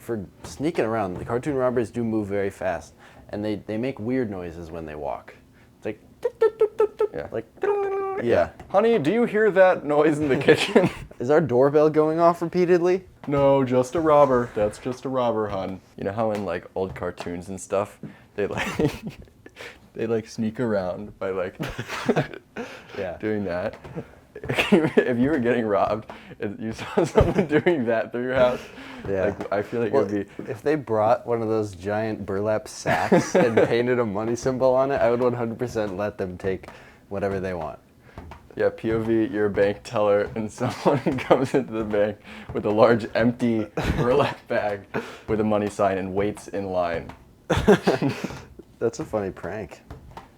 for sneaking around, the cartoon robbers do move very fast, and they make weird noises when they walk. It's like, Yeah. like, yeah. Honey, do you hear that noise in the kitchen? Is our doorbell going off repeatedly? No, just a robber. That's just a robber, hun. You know how in like old cartoons and stuff, they like sneak around by like Yeah. doing that. If you were getting robbed and you saw someone doing that through your house, Yeah. like I feel like Well, it would be. if they brought one of those giant burlap sacks and painted a money symbol on it, I would 100% let them take whatever they want. Yeah, POV, you're a bank teller, and someone comes into the bank with a large empty burlap bag with a money sign and waits in line. That's a funny prank.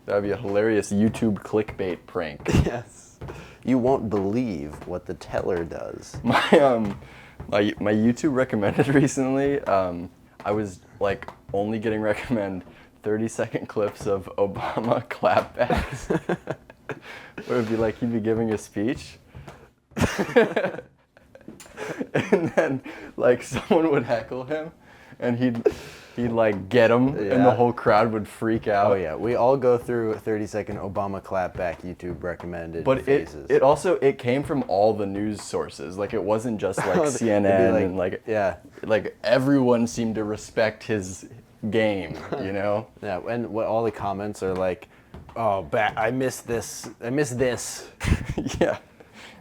That'd be a hilarious YouTube clickbait prank. Yes. You won't believe what the teller does. My YouTube recommended recently, I was like only getting recommend 30-second clips of Obama clapbacks. Where it'd be like he'd be giving a speech. And then like someone would heckle him and he'd like get him and the whole crowd would freak out. Oh yeah, we all go through a 30-second Obama clapback YouTube recommended But phases. it also came from all the news sources. Like it wasn't just like CNN and like yeah. like everyone seemed to respect his game, you know? Yeah, and what all the comments are like, oh, I miss this. I miss this. Yeah.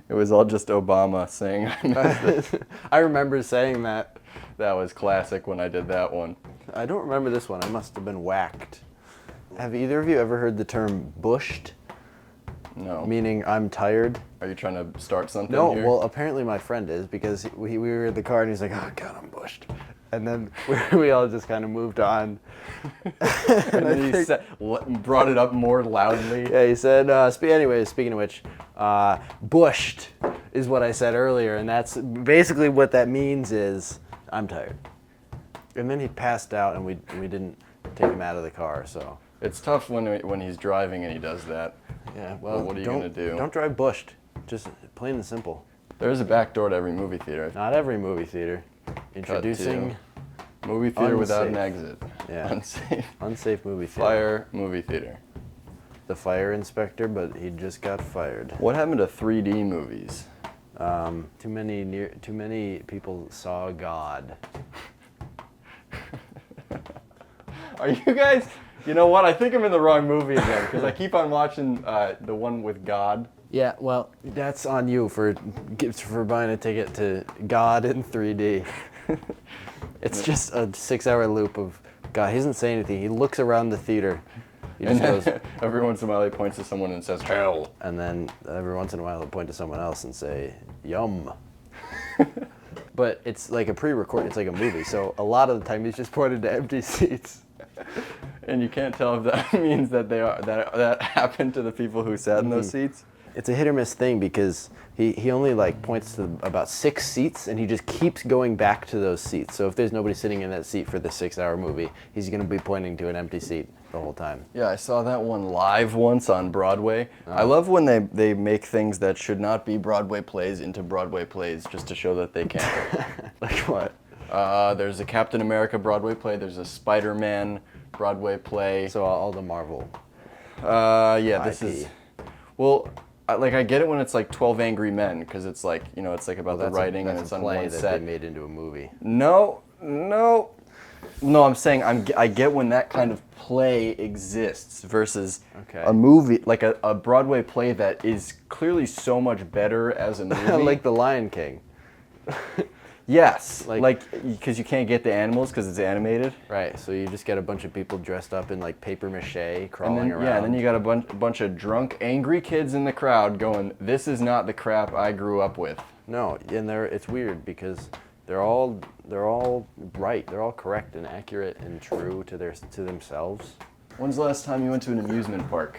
It was all just Obama saying I miss this. I remember saying that. That was classic when I did that one. I don't remember this one. I must have been whacked. Have either of you ever heard the term bushed? No. Meaning I'm tired? Are you trying to start something No, here? well, apparently my friend is, because we were in the car and he's like, oh God, I'm bushed. And then we all just kind of moved on. And then he brought it up more loudly. Yeah, he said, anyways, speaking of which, bushed is what I said earlier, and that's basically what that means is, I'm tired. And then he passed out, and we didn't take him out of the car, so. It's tough when he's driving and he does that. Yeah, well, what are you gonna do? Don't drive bushed. Just plain and simple. There's a back door to every movie theater. Not every movie theater. Introducing movie theater without an unsafe. exit. Yeah. Unsafe movie theater. Fire movie theater. The fire inspector, but he just got fired. What happened to 3D movies? Too many people saw God. Are you guys? You know what? I think I'm in the wrong movie again because I keep on watching the one with God. Yeah, well, that's on you for buying a ticket to God in 3D. It's just a 6-hour loop of God. He doesn't say anything. He looks around the theater. He just goes, every once in a while he points to someone and says, hell. and then every once in a while he'll point to someone else and say, yum. But it's like a pre-recorded, it's like a movie, so a lot of the time he's just pointed to empty seats. And you can't tell if that means that that happened to the people who sat in those seats. It's a hit or miss thing because he only like points to about 6 seats and he just keeps going back to those seats. So if there's nobody sitting in that seat for the 6-hour movie, he's going to be pointing to an empty seat the whole time. Yeah, I saw that one live once on Broadway. I love when they make things that should not be Broadway plays into Broadway plays just to show that they can. Like what? There's a Captain America Broadway play. There's a Spider-Man Broadway play. So all the Marvel. Yeah, this IP. is... Well, I get it when it's like 12 Angry Men, because it's like, you know, it's like about the writing and it's on play one that set. they made into a movie. No, I'm saying I get when that kind of play exists versus a movie, like a Broadway play that is clearly so much better as a movie. Like The Lion King. Yes, like because you can't get the animals because it's animated. Right, so you just get a bunch of people dressed up in like paper mache crawling around. Yeah, and then you got a bunch of drunk, angry kids in the crowd going, "This is not the crap I grew up with." No, and it's weird because they're all right, they're all correct and accurate and true to themselves. When's the last time you went to an amusement park?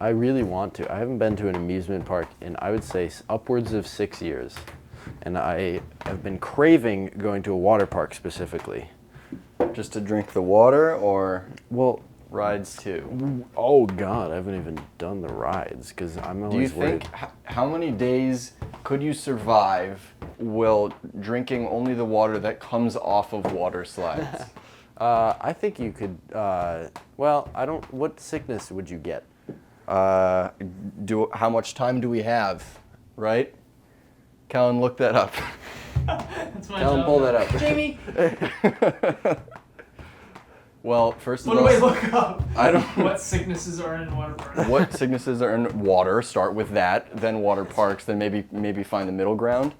I really want to. I haven't been to an amusement park in, I would say, upwards of 6 years. And I have been craving going to a water park specifically. Just to drink the water, or? Well, rides too. Oh God, I haven't even done the rides because I'm Do you always worried. think how many days could you survive while drinking only the water that comes off of water slides? I think you could. Well, I don't. What sickness would you get? How much time do we have? Right? Callan, look that up. That's my Tell him job. pull that up. Jamie, Well, first of what all, do I look up? I don't. What sicknesses are in Waterford? What sicknesses are in water? Start with that. Then water parks. Then maybe find the middle ground.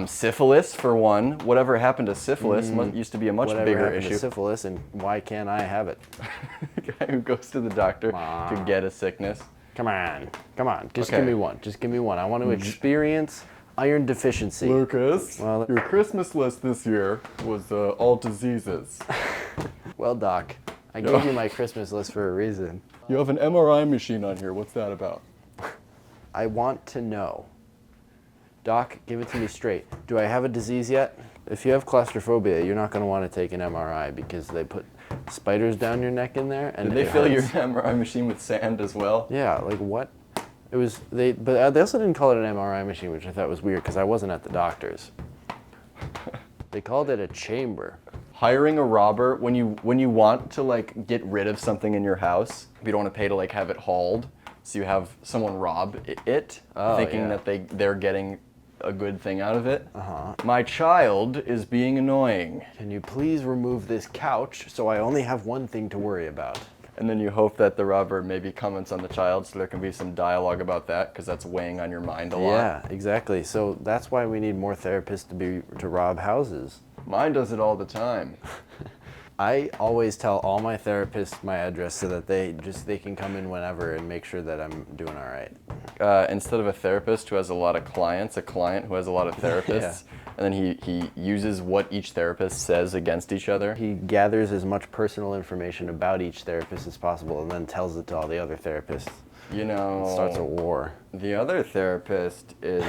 Syphilis for one. Whatever happened to syphilis used to be a much Whatever bigger happened to issue. syphilis, and why can't I have it? The guy who goes to the doctor to get a sickness. Come on, come on. Just Okay. give me one. Just give me one. I want to experience iron deficiency. Lucas, Well, your Christmas list this year was all diseases. Well, Doc, I gave you my Christmas list for a reason. You have an MRI machine on here. What's that about? I want to know. Doc, give it to me straight. Do I have a disease yet? If you have claustrophobia, you're not going to want to take an MRI because they put spiders down your neck in there. And Did they it fill your hurts. MRI machine with sand as well? Yeah, like what? It was but they also didn't call it an MRI machine, which I thought was weird because I wasn't at the doctor's. They called it a chamber. Hiring a robber when you want to like get rid of something in your house, but you don't want to pay to like have it hauled, so you have someone rob it, thinking yeah. that they're getting a good thing out of it. Uh-huh. My child is being annoying. Can you please remove this couch so I only have one thing to worry about? And then you hope that the robber maybe comments on the child so there can be some dialogue about that because that's weighing on your mind a lot. Yeah, exactly. So that's why we need more therapists to rob houses. Mine does it all the time. I always tell all my therapists my address so that they can come in whenever and make sure that I'm doing all right. Instead of a therapist who has a lot of clients, a client who has a lot of therapists, and then he uses what each therapist says against each other. He gathers as much personal information about each therapist as possible and then tells it to all the other therapists. You know, It starts a war. the other therapist is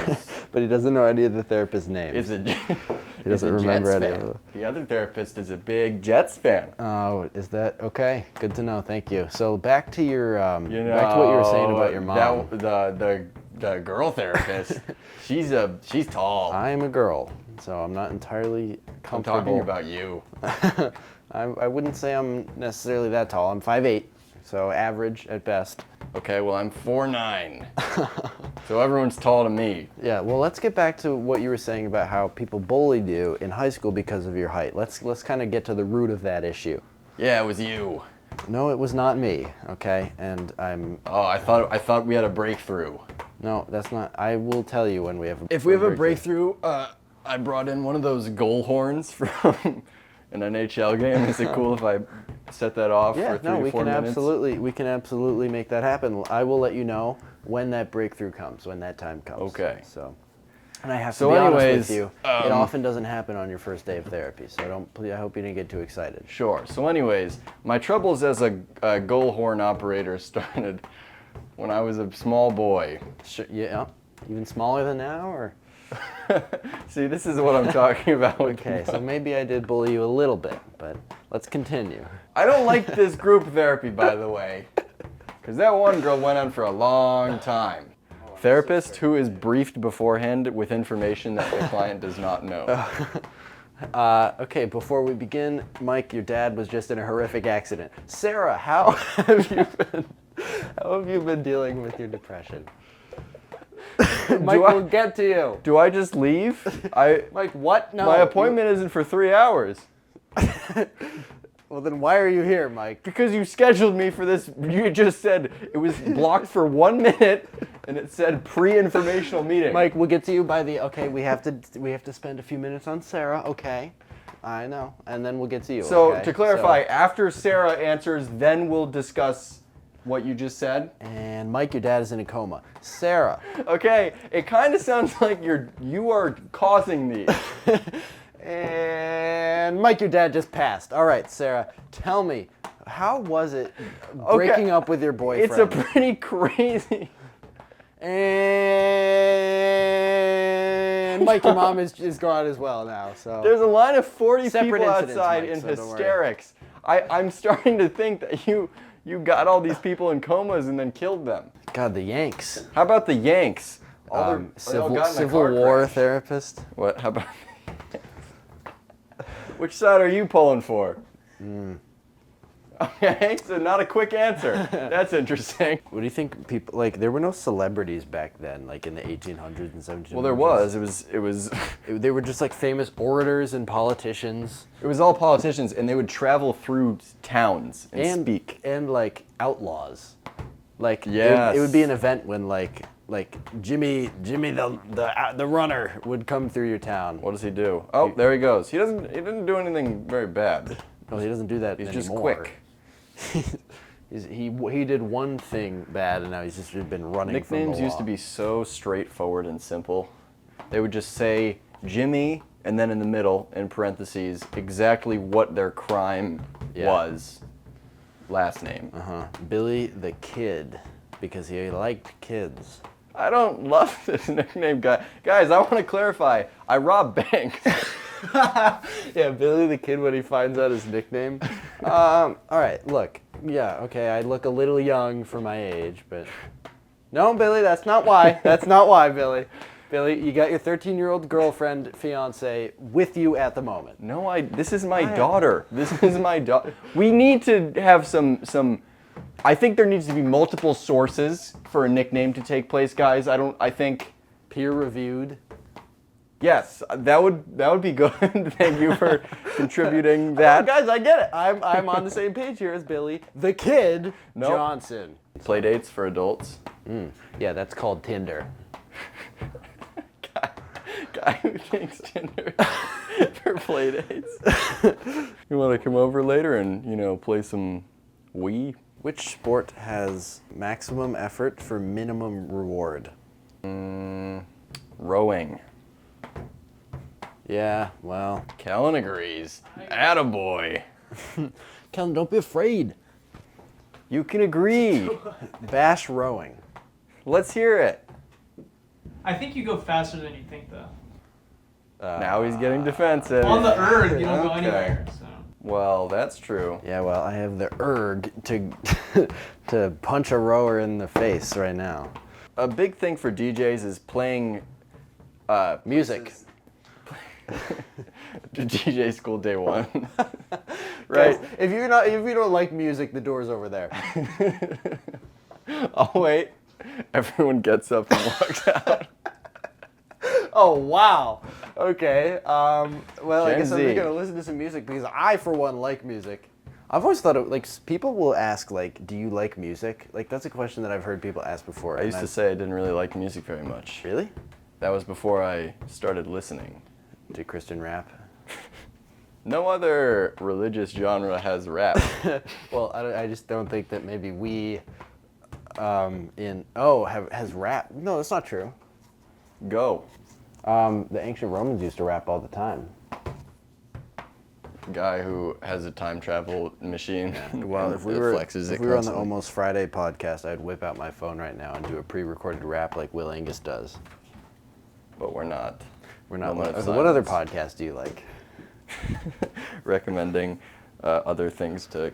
But he doesn't know any of the therapist names. he doesn't remember any of them. The other therapist is a big Jets fan. Oh, is that okay? Good to know. Thank you. So back to your back to what you were saying about your mom. The girl therapist, she's tall. I am a girl, so I'm not entirely I'm comfortable. talking about you. I wouldn't say I'm necessarily that tall. I'm 5'8", so average at best. Okay, well I'm 4'9", so everyone's tall to me. Yeah. Well, let's get back to what you were saying about how people bullied you in high school because of your height. Let's kind of get to the root of that issue. Yeah, it was you. No, it was not me. Okay, and I'm. Oh, I thought we had a breakthrough. No, that's not. I will tell you when we have. If we have a breakthrough, I brought in one of those goal horns from an NHL game. Is it cool if I set that off Yeah, for 3 no, to we 4 can minutes? we can absolutely make that happen. I will let you know when that breakthrough comes, when that time comes. Okay. So, and I have to So be honest anyways, with you, it often doesn't happen on your first day of therapy. So I hope you didn't get too excited. Sure. So anyways, my troubles as a goal horn operator started when I was a small boy. Sure, yeah, even smaller than now, or See, this is what I'm talking about. okay. So maybe I did bully you a little bit, but let's continue. I don't like this group therapy, by the way, because that one girl went on for a long time. Therapist who is briefed beforehand with information that the client does not know. Okay, before we begin, Mike, your dad was just in a horrific accident. Sarah, how have you been? How have you been dealing with your depression? Mike, we'll get to you. Do I just leave? Mike, what? No. My appointment isn't for 3 hours. Well, then why are you here, Mike? Because you scheduled me for this. You just said it was blocked for 1 minute, and it said pre-informational meeting. Mike, we'll get to you by the. Okay, we have to spend a few minutes on Sarah. Okay, I know, and then we'll get to you. So okay? to clarify, after Sarah answers, then we'll discuss what you just said. And Mike, your dad is in a coma. Sarah. Okay, it kind of sounds like you are causing these. And Mike, your dad just passed. All right, Sarah, tell me, how was it breaking up with your boyfriend? It's a pretty crazy. And Mike, your mom is gone as well now. So There's a line of 40 Separate people incidents, outside Mike, in so don't worry. hysterics. I'm starting to think that you got all these people in comas and then killed them. God, the Yanks. How about the Yanks? They all got in a Civil car War crash. therapist. What? How about? Which side are you pulling for? Okay, so not a quick answer. That's interesting. What do you think people like? There were no celebrities back then, like in the 1800s and 1700s. Well, there was. It was. They were just like famous orators and politicians It was all politicians, and they would travel through towns and speak. and like outlaws. Like Yes. it would be an event when like Jimmy the runner would come through your town. What does he do? Oh, there he goes. He didn't do anything very bad. No, he doesn't do that He's anymore. just quick. he did one thing bad, and now he's just been running. Nicknames from the used to law. be so straightforward and simple. They would just say Jimmy, and then in the middle, in parentheses, exactly what their crime was. Last name. Billy the Kid, because he liked kids. I don't love this nickname, guy. Guys, I want to clarify. I rob banks. Yeah, Billy the Kid when he finds out his nickname. All right, look. Yeah, okay, I look a little young for my age, but no, Billy, that's not why. That's not why, Billy. Billy, you got your 13-year-old girlfriend, fiance, with you at the moment. No, this is my daughter. This is my daughter. We need to have some. I think there needs to be multiple sources for a nickname to take place, guys. I think. Peer-reviewed. Yes, that would be good. Thank you for contributing that. Guys, I get it. I'm on the same page here as Billy the Kid Nope. Johnson. Playdates for adults. Yeah, that's called Tinder. Guy who thinks Tinder for playdates. You want to come over later and play some Wii? Which sport has maximum effort for minimum reward? Rowing. Yeah, well, Kellen agrees. Attaboy. Kellen, don't be afraid. You can agree. Bash rowing. Let's hear it. I think you go faster than you think, though. Now he's getting defensive. On the erg, you don't go Okay. anywhere. So. Well, that's true. Yeah, well, I have the erg to punch a rower in the face right now. A big thing for DJs is playing Music. DJ school day one. Right? Guys, if you don't like music, the door's over there. I'll wait. Everyone gets up and walks out. Oh wow. Okay. Well, I Gen guess I'm Z. gonna listen to some music because I, for one, like music. I've always thought of people will ask do you like music? Like that's a question that I've heard people ask before. I used to say I didn't really like music very much. Really? That was before I started listening. To Christian rap. No other religious genre has rap. Well, I just don't think that maybe we has rap. No, that's not true. Go. The ancient Romans used to rap all the time. Guy who has a time travel machine. Well, and if we were on constantly. the Almost Friday podcast, I'd whip out my phone right now and do a pre-recorded rap like Will Angus does. But we're not. We're not. Moment of What other silence. podcast do you like? Recommending other things to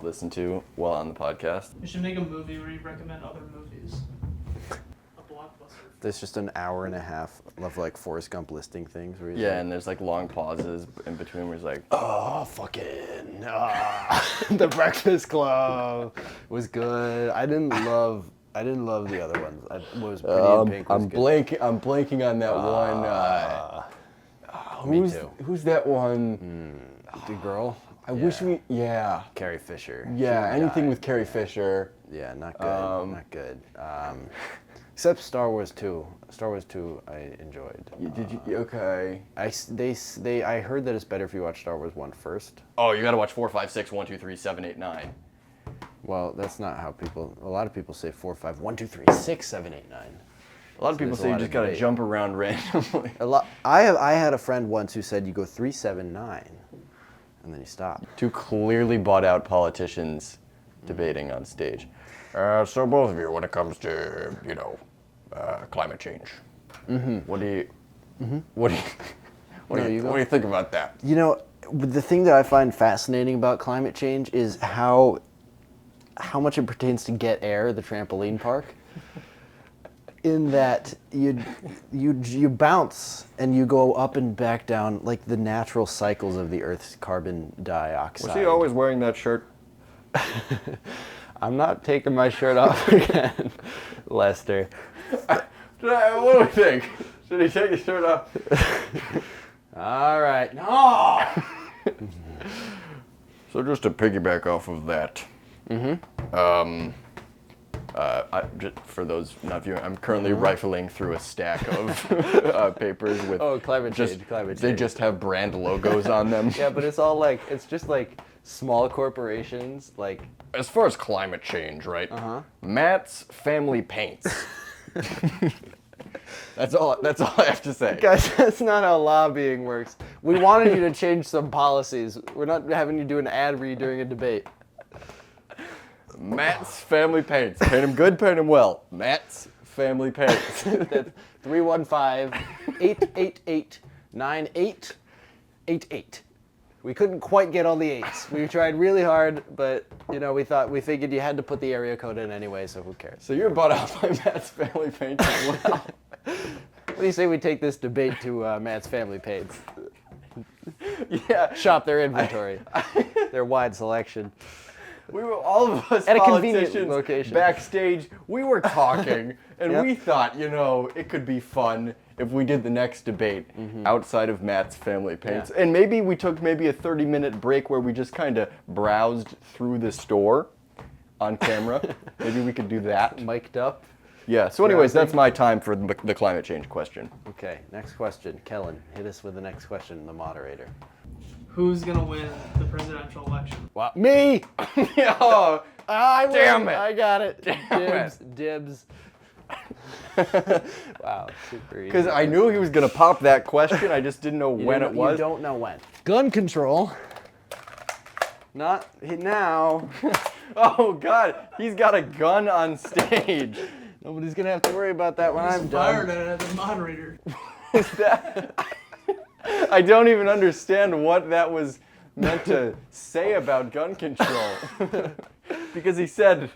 listen to while on the podcast. You should make a movie where you recommend other movies. A blockbuster. There's just an hour and a half of like Forrest Gump listing things. Where he's Yeah, like, and there's like long pauses in between where he's like, oh, fucking. The Breakfast Club was good. I didn't love the other ones. What was Pretty in Pink was I'm good. I'm blanking on that one. Me too. Who's that one? The girl? I wish we. Yeah. Carrie Fisher. Yeah. She Anything died. with Carrie Fisher. Yeah, not good. Not good. Except Star Wars 2. Star Wars 2 I enjoyed. Did you? Okay. I heard that it's better if you watch Star Wars 1 first. Oh, you gotta watch 4, 5, 6, 1, 2, 3, 7, 8, 9. Well, that's not how a lot of people say 4, 5, 1, 2, 3, 6, 7, 8, 9. A lot of people there's a say you lot just of gotta debate. jump around randomly. I had a friend once who said you go 3, 7, 9, and then you stop. Two clearly bought out politicians debating on stage. So both of you, when it comes to climate change, what do you what do you think about that? You know, the thing that I find fascinating about climate change is how much it pertains to Get Air, the trampoline park. In that you bounce and you go up and back down like the natural cycles of the Earth's carbon dioxide. Was he always wearing that shirt? I'm not taking my shirt off again, Lester. What do we think? Should he take his shirt off? All right. No. So just to piggyback off of that. Just for those not viewing, I'm currently rifling through a stack of papers with. Oh, climate change. They just have brand logos on them. Yeah, but it's all like it's just like small corporations like. As far as climate change, right? Matt's Family Paints. That's all I have to say. Guys, that's not how lobbying works. We wanted you to change some policies. We're not having you do an ad read during a debate. Matt's Family Paints. Paint them good, paint them well. Matt's Family Paints. That's 315-888-9888. We couldn't quite get all the eights. We tried really hard, but we figured you had to put the area code in anyway, so who cares? So you're bought out by Matt's Family Paints as well. What do you say we take this debate to Matt's Family Paints? Yeah. Shop their inventory, their wide selection. We were all of us At a convenient politicians location. backstage. We were talking, and Yep. we thought, it could be fun if we did the next debate outside of Matt's Family Paints, Yeah. and maybe we took a 30-minute break where we just kind of browsed through the store on camera. Maybe we could do that. Mic'd up. Yeah. So, anyways, that's my time for the climate change question. Okay, next question. Kellen, hit us with the next question, the moderator. Who's gonna win the presidential election? Wow. Me! Oh, I damn win. it. I got it. Damn Dibs. Wow, super easy. because I knew he was gonna pop that question. I just didn't know when it was. You don't know when. Gun control. Not now. Oh God, he's got a gun on stage. Nobody's gonna have to worry about that when I'm Fired done. at the moderator. Is that? I don't even understand what that was meant to say about gun control. Because he said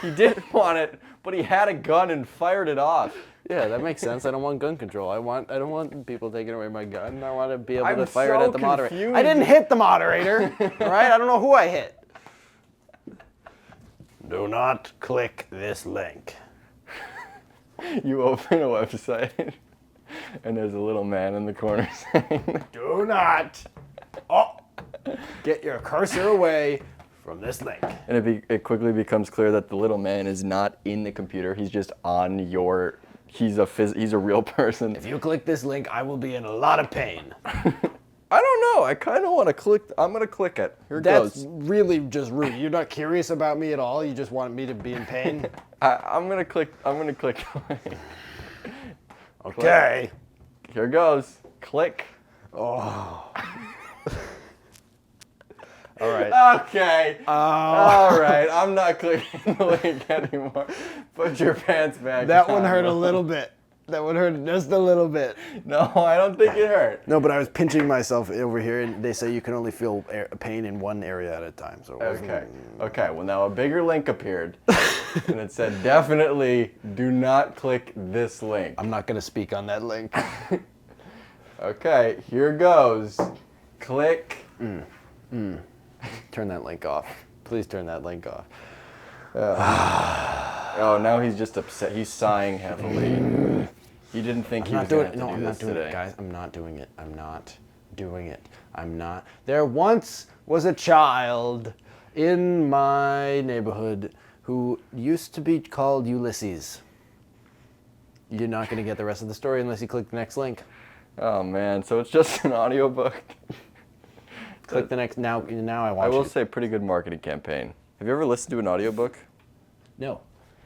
he didn't want it, but he had a gun and fired it off. Yeah, that makes sense. I don't want gun control. I don't want people taking away my gun. I want to be able I'm to fire it so at the moderator. confused. I didn't hit the moderator. All right? I don't know who I hit. Do not click this link. You open a website, and there's a little man in the corner saying, Do not. Oh, get your cursor away from this link. and it quickly becomes clear that the little man is not in the computer. He's just on your. He's a real person. If you click this link, I will be in a lot of pain. I don't know. I kind of want to click. I'm gonna click it. Here it That's goes. really just rude. You're not curious about me at all. You just want me to be in pain. I'm gonna click. Okay. Here goes. Click. Oh. All right. Okay. Oh. All right. I'm not clicking the link anymore. Put your pants back. That one on. hurt a little bit. That one hurt just a little bit. No, I don't think it hurt. No, but I was pinching myself over here, and they say you can only feel pain in one area at a time. So it wasn't- Okay. Okay. Well, now a bigger link appeared, and it said definitely do not click this link. I'm not gonna speak on that link. Okay. Here goes. Click. Turn that link off. Please turn that link off. Oh, now he's just upset. He's sighing heavily. He didn't think he was going to have to do I'm this not doing today. it, guys. I'm not doing it. I'm not doing it. I'm not. There once was a child in my neighborhood who used to be called Ulysses. You're not going to get the rest of the story unless you click the next link. Oh man, so it's just an audiobook. Click the next. Now I I want will you. say, pretty good marketing campaign. Have you ever listened to an audiobook? No.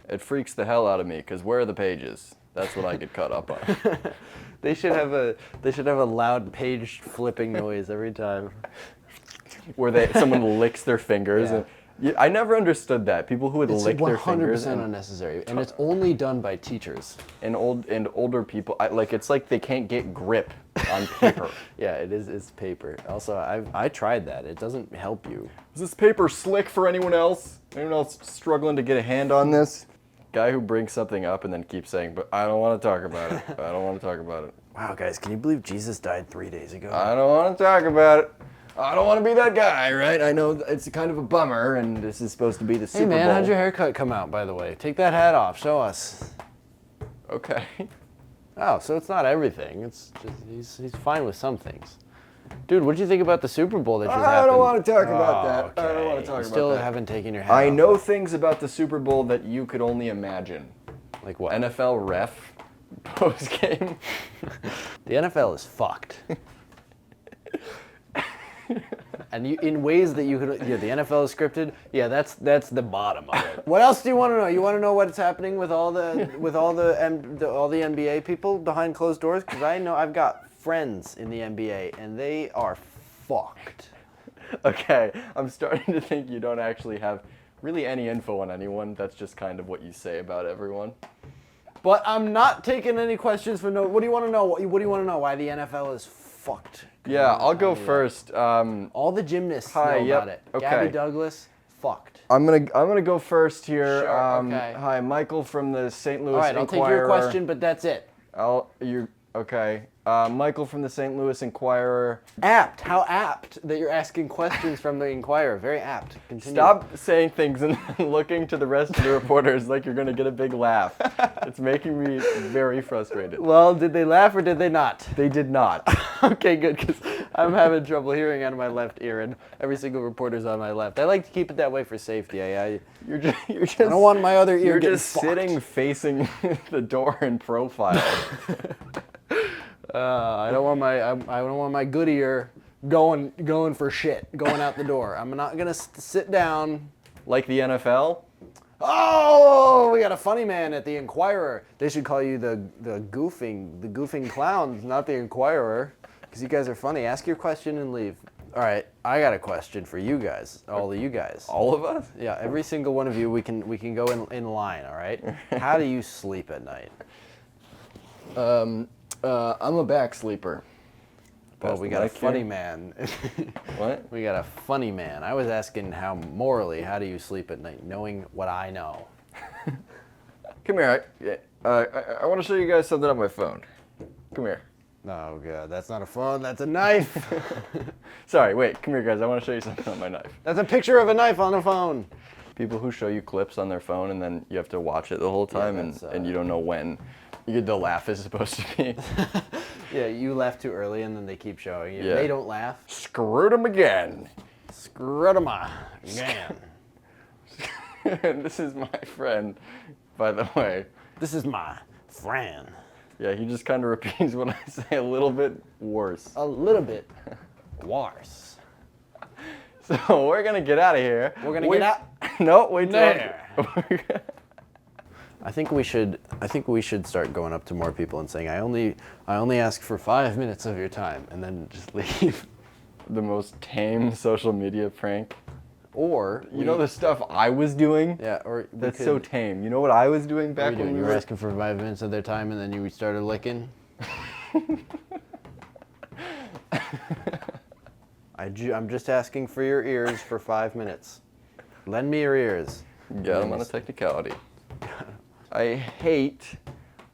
It freaks the hell out of me because where are the pages? That's what I get caught up on. They should have a loud page flipping noise every time. Where someone licks their fingers Yeah. Yeah, I never understood that. People who would It's lick their 100% fingers unnecessary, and it's only done by teachers. and older people. It's like they can't get grip on paper. Yeah, it is. It's paper. Also, I tried that. It doesn't help you. Is this paper slick for anyone else? Anyone else struggling to get a hand on this? Guy who brings something up and then keeps saying, "But I don't want to talk about it. I don't want to talk about it. Wow, guys, can you believe Jesus died 3 days ago? I don't want to talk about it. I don't want to be that guy, right? I know it's kind of a bummer, and this is supposed to be the Super Hey man, Bowl." how'd your haircut come out, by the way? Take that hat off. Show us. Okay. Oh, so it's not everything. It's just he's fine with some things. Dude, what did you think about the Super Bowl that just happened? I don't want to talk about that. I don't want Okay. to talk You about still that. haven't taken your hat I off. know things about the Super Bowl that you could only imagine. Like what? NFL ref post game. The NFL is fucked. And in ways that you could, yeah, the NFL is scripted. Yeah, that's the bottom of it. What else do you want to know? You want to know what's happening with all the NBA people behind closed doors? Because I know I've got friends in the NBA, and they are fucked. Okay, I'm starting to think you don't actually have really any info on anyone. That's just kind of what you say about everyone. But I'm not taking any questions for no. What do you want to know? What do you want to know? Why the NFL is fucked? Yeah, I'll go first. All the gymnasts know about it. okay. Gabby Douglas, fucked. I'm gonna go first here. Sure, okay. Hi, Michael from the St. Louis All right, I'll take Inquirer. your question, but that's it. Okay. Michael from the St. Louis Inquirer. Apt. How apt that you're asking questions from the Inquirer. Very apt. Continue. Stop saying things and looking to the rest of the reporters like you're gonna get a big laugh. It's making me very frustrated. Well, did they laugh or did they not? They did not. Okay, good, because I'm having trouble hearing out of my left ear, and every single reporter's on my left. I like to keep it that way for safety. You're just. I don't want my other ear You're getting just fucked. sitting facing the door in profile. I don't want my good ear going for shit, going out the door. I'm not gonna sit down. Like the NFL. Oh, we got a funny man at the Inquirer. They should call you the goofing clowns, not the Inquirer, because you guys are funny. Ask your question and leave. All right, I got a question for you guys, all of you guys. All of us? Yeah, every single one of you. We can go in line. All right. How do you sleep at night? I'm a back sleeper. Well, Pass we the got a mic funny here. man. What? We got a funny man. I was asking how do you sleep at night, knowing what I know? Come here. I want to show you guys something on my phone. Come here. Oh god, that's not a phone. That's a knife. Sorry, wait. Come here, guys. I want to show you something on my knife. That's a picture of a knife on a phone. People who show you clips on their phone and then you have to watch it the whole time that's, and you don't know when the laugh is supposed to be. Yeah, you laugh too early and then they keep showing you. Yeah. They don't laugh. Screwed him again. Scrutama. Man. And this is my friend, by the way. This is my friend. Yeah, he just kind of repeats what I say a little bit worse. A little bit worse. So we're gonna get out of here. We're gonna get out. No, wait till. There. I think we should start going up to more people and saying, I only ask for 5 minutes of your time, and then just leave. The most tame social media prank. Or You know the stuff I was doing? Yeah, or we That's could- so tame. You know what I was doing What back were you when doing? we You were were asking for 5 minutes of their time, and then you started licking. I'm just asking for your ears for 5 minutes. Lend me your ears. Got him on a technicality. I hate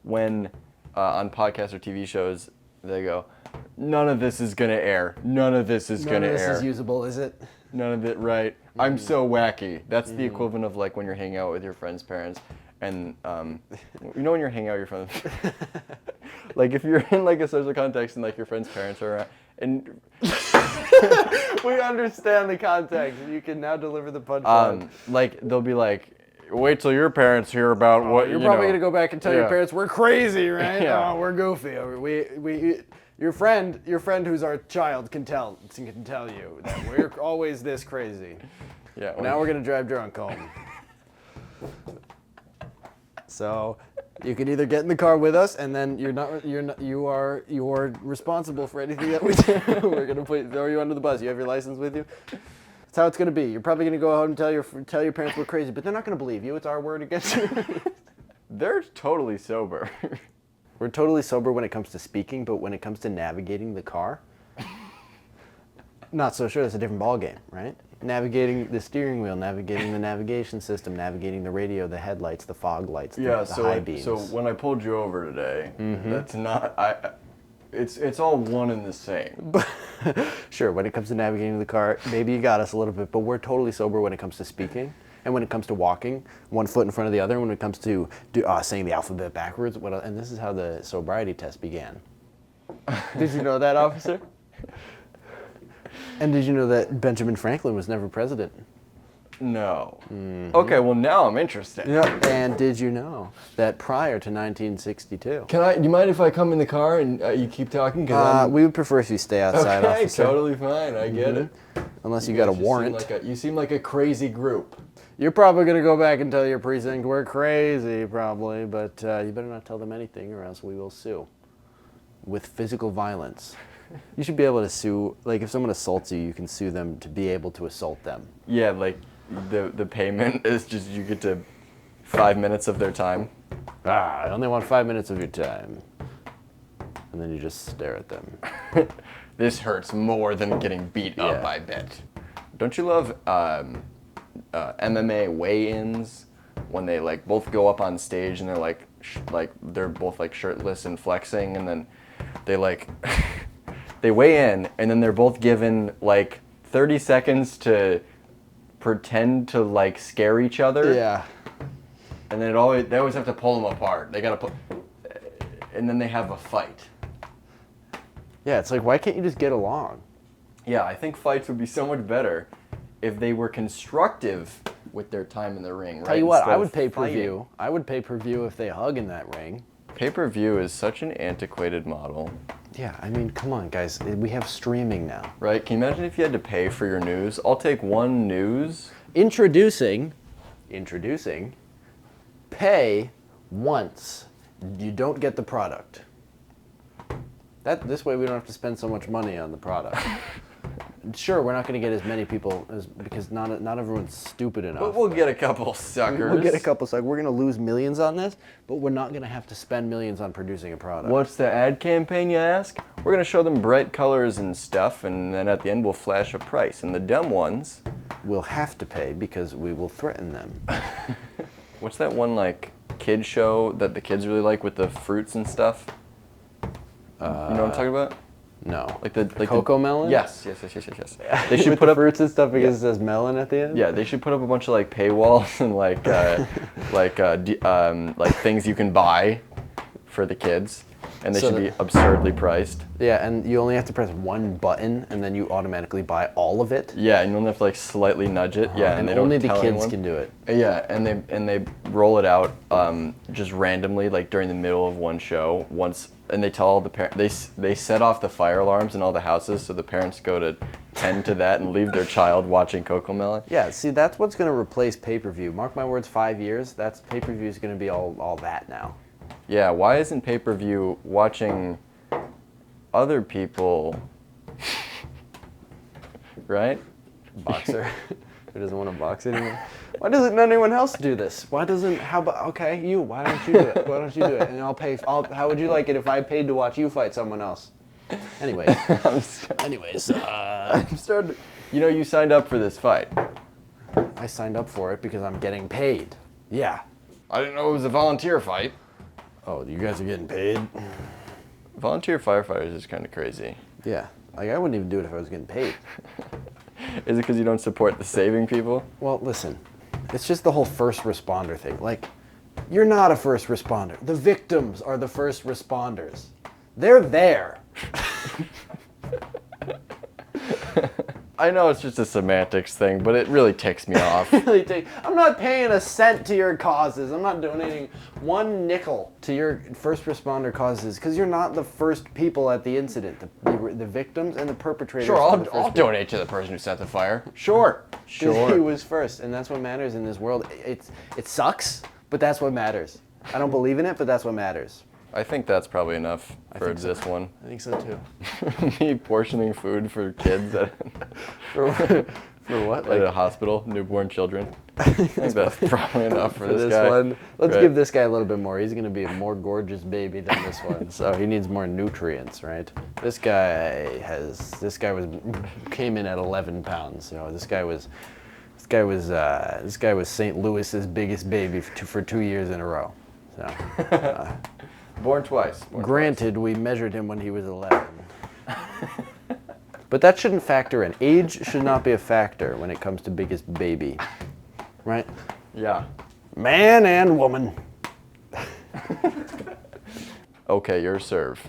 when on podcasts or TV shows they go, none of this is gonna air. None of this is None gonna of this air. is usable, is it? None of it, right? I'm so wacky. That's the equivalent of like when you're hanging out with your friend's parents, and you know when you're hanging out with your friends, like if you're in like a social context and like your friend's parents are around, and We understand the context, and you can now deliver the punchline. like they'll be like, wait till your parents hear about what You're you probably know. gonna go back and tell your Yeah. parents we're crazy, right? Yeah. Oh, we're goofy. Your friend who's our child can tell you that we're always this crazy. Yeah. Now we're gonna drive drunk home. So you can either get in the car with us, and then you are responsible for anything that we do. We're gonna throw you under the bus. You have your license with you? That's how it's going to be. You're probably going to go out and tell your parents we're crazy, but they're not going to believe you. It's our word against you. They're totally sober. We're totally sober when it comes to speaking, but when it comes to navigating the car, not so sure. It's a different ballgame, right? Navigating the steering wheel, navigating the navigation system, navigating the radio, the headlights, the fog lights, the high beams. So when I pulled you over today, that's not it's all one and the same. Sure, when it comes to navigating the car, maybe you got us a little bit, but we're totally sober when it comes to speaking, and when it comes to walking, one foot in front of the other, and when it comes to saying the alphabet backwards. And this is how the sobriety test began. Did you know that, officer? And did you know that Benjamin Franklin was never president? No. Okay, well now I'm interested. Yeah. And did you know that prior to 1962? Do you mind if I come in the car and you keep talking? We would prefer if you stay outside, okay, officer. totally fine. I get it. Unless you got a warrant. You seem like a crazy group. You're probably going to go back and tell your precinct we're crazy, probably, but you better not tell them anything or else we will sue. With physical violence. You should be able to sue, like if someone assaults you, you can sue them to be able to assault them. Yeah, like the payment is just you get to 5 minutes of their time. I only want 5 minutes of your time. And then you just stare at them. This hurts more than getting beat up, I bet. Don't you love MMA weigh-ins when they like both go up on stage and they're like they're both like shirtless and flexing, and then they like they weigh in and then they're both given like 30 seconds to pretend to like scare each other. Yeah. And then they always have to pull them apart. They gotta and then they have a fight. Yeah, it's like, why can't you just get along? Yeah, I think fights would be so much better if they were constructive with their time in the ring, right? Tell you what, Instead I of would pay per fighting. view. I would pay per view if they hug in that ring. Pay-per-view is such an antiquated model. Yeah, I mean, come on, guys. We have streaming now. Right? Can you imagine if you had to pay for your news? I'll take one news. Introducing, pay once. You don't get the product. This way we don't have to spend so much money on the product. Sure, we're not going to get as many people because not everyone's stupid enough. But we'll get a couple suckers. We'll get a couple suckers. We're going to lose millions on this, but we're not going to have to spend millions on producing a product. What's the ad campaign, you ask? We're going to show them bright colors and stuff, and then at the end we'll flash a price. And the dumb ones will have to pay because we will threaten them. What's that one like kid show that the kids really like with the fruits and stuff? You know what I'm talking about? No. Like the Cocoa Melon? Yes. They should put the up fruits and stuff because it says melon at the end? Yeah, they should put up a bunch of like paywalls and like things you can buy for the kids, and they should be absurdly priced. Yeah, and you only have to press one button and then you automatically buy all of it. Yeah, and you only have to like slightly nudge it. Yeah, and they only don't the tell kids anyone. can do it. Yeah, and they roll it out just randomly, like during the middle of one show. And they tell all the parents, they set off the fire alarms in all the houses, so the parents go to tend to that and leave their child watching Cocoa Melon. Yeah, see, that's what's going to replace pay-per-view. Mark my words, 5 years, that's pay-per-view is going to be all that now. Yeah, why isn't pay-per-view watching other people, right? Boxer who doesn't want to box anymore. Why doesn't anyone else do this? Why don't you do it? Why don't you do it? And how would you like it if I paid to watch you fight someone else? Anyways. I'm starting. You signed up for this fight. I signed up for it because I'm getting paid. Yeah. I didn't know it was a volunteer fight. Oh, you guys are getting paid? Volunteer firefighters is kind of crazy. Yeah. Like, I wouldn't even do it if I was getting paid. Is it because you don't support the saving people? Well, listen. It's just the whole first responder thing. Like, you're not a first responder. The victims are the first responders. They're there. I know it's just a semantics thing, but it really ticks me off. I'm not paying a cent to your causes. I'm not donating one nickel to your first responder causes because you're not the first people at the incident. The victims and the perpetrators. Sure, I'll donate to the person who set the fire. Sure. He was first, and that's what matters in this world. It sucks, but that's what matters. I don't believe in it, but that's what matters. I think that's probably enough for this one. I think so too. Me portioning food for kids. For what? At a hospital, newborn children. I think that's probably enough for this guy. one. Let's Right. give this guy a little bit more. He's going to be a more gorgeous baby than this one, so he needs more nutrients, right? This guy came in at 11 pounds. You know, this guy was St. Louis's biggest baby for 2 years in a row. So, Born twice. granted, we measured him when he was 11. But that shouldn't factor in. Age should not be a factor when it comes to biggest baby, right? Yeah. Man and woman. Okay, your serve.